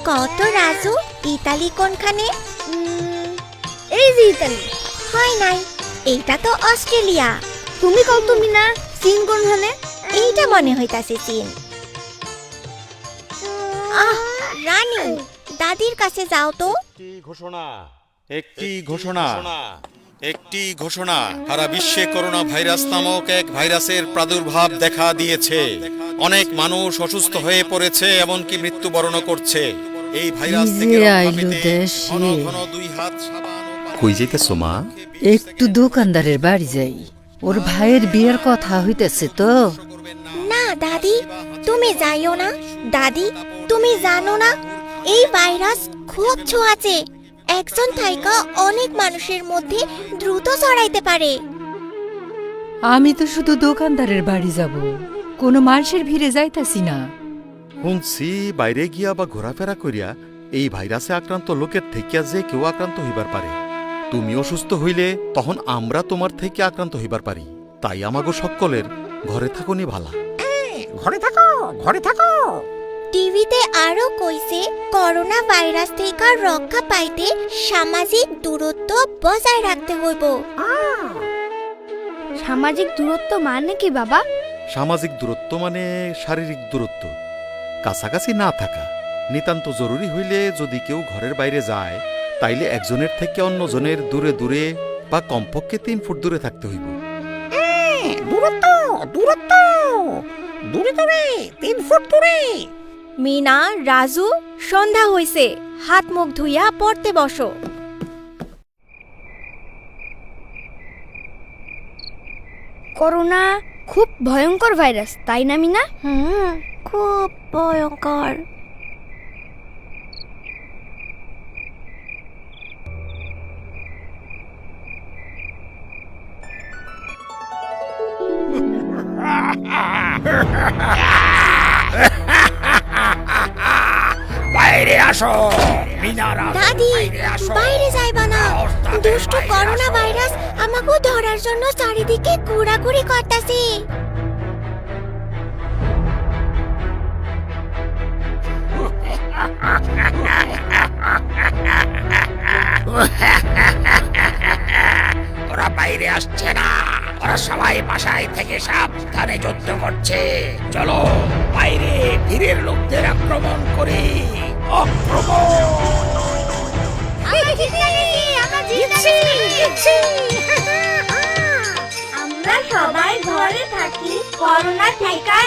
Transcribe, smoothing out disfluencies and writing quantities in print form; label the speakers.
Speaker 1: কত রাজু, ইতালি কোনখানে?
Speaker 2: এই যে ইতালি।
Speaker 1: হয় নাই, এইটা তো অস্ট্রেলিয়া।
Speaker 2: তুমি কও তুমি না চীন কোনখানে?
Speaker 1: এইটা মনে হইতাছে চীন। আহ রানী, দাদির কাছে যাও তো।
Speaker 3: একটি ঘোষণা সারা বিশ্বে করোনা ভাইরাস নামক এক ভাইরাসের প্রাদুর্ভাব দেখা দিয়েছে। অনেক মানুষ অসুস্থ হয়ে পড়েছে, এমনকি মৃত্যুবরণ করছে। এই ভাইরাস থেকে রক্ষা পেতে ঘন ঘন 2 হাত সাবান।
Speaker 4: কই যাইতেছো মা?
Speaker 5: একটু দোকানদারের বাড়ি যাই, ওর ভাইয়ের বিয়ের কথা হইতেছে তো।
Speaker 1: না দাদি, তুমি যাইও না। দাদি, তুমি জানো না এই ভাইরাস খুব ছোঁয়াচে, একজন থাইকা অনেক মানুষের মধ্যে দ্রুত ছড়াইতে পারে।
Speaker 5: আমি তো শুধু দোকানদারের বাড়ি যাব, কোনো মানুষের ভিড়ে যাইতাছি না।
Speaker 4: শুনছি বাইরে গিয়া বা ঘোরাফেরা করিয়া এই ভাইরাসে আক্রান্ত লোকের থেকে যে কেউ আক্রান্ত হইবার পারে। তুমি অসুস্থ হইলে তখন আমরা তোমার থেকে আক্রান্ত হইবার পারি। তাই আমাগো সকলের ঘরে থাকুনি ভালা।
Speaker 6: ঘরে থাকো।
Speaker 1: টিভিতে আরো কইছে করোনা ভাইরাস থেকে রক্ষা পাইতে সামাজিক দূরত্ব বজায় রাখতে হইব।
Speaker 2: সামাজিক দূরত্ব মানে কি বাবা?
Speaker 4: সামাজিক দূরত্ব মানে শারীরিক দূরত্ব, কাছাকাছি না থাকা। নিতান্ত জরুরি হইলে যদি কেউ ঘরের বাইরে যায়, তাইলে একজনের থেকে অন্যজনের দূরে দূরে বা কমপক্ষে 3 ফুট দূরে থাকতে হইব।
Speaker 6: দূরত্ব দূরে 3 ফুট দূরে।
Speaker 1: মিনা, রাজু, সন্ধ্যা হইছে, হাত মুখ ধুইয়া পড়তে বসো।
Speaker 2: করোনা খুব ভয়ঙ্কর ভাইরাস, তাই না মিনা?
Speaker 1: খুব ভয়ঙ্কর।
Speaker 6: বাইরে আসো মিনারা।
Speaker 1: দাদি, বাইরে যাইবা না। দুষ্ট করোনা ভাইরাস আমাকে ধরার জন্য চারিদিকে ঘোরাঘুরি করতেছে।
Speaker 6: ওরা বাইরে আসছে না, ওরা সবাই বাসায় থেকে সাবধানে যুদ্ধ করছে। চলো বাইরে ভিড়ের লোকদের আক্রমণ করি।
Speaker 1: আমরা সবাই ঘরে থাকি, করোনা থেকে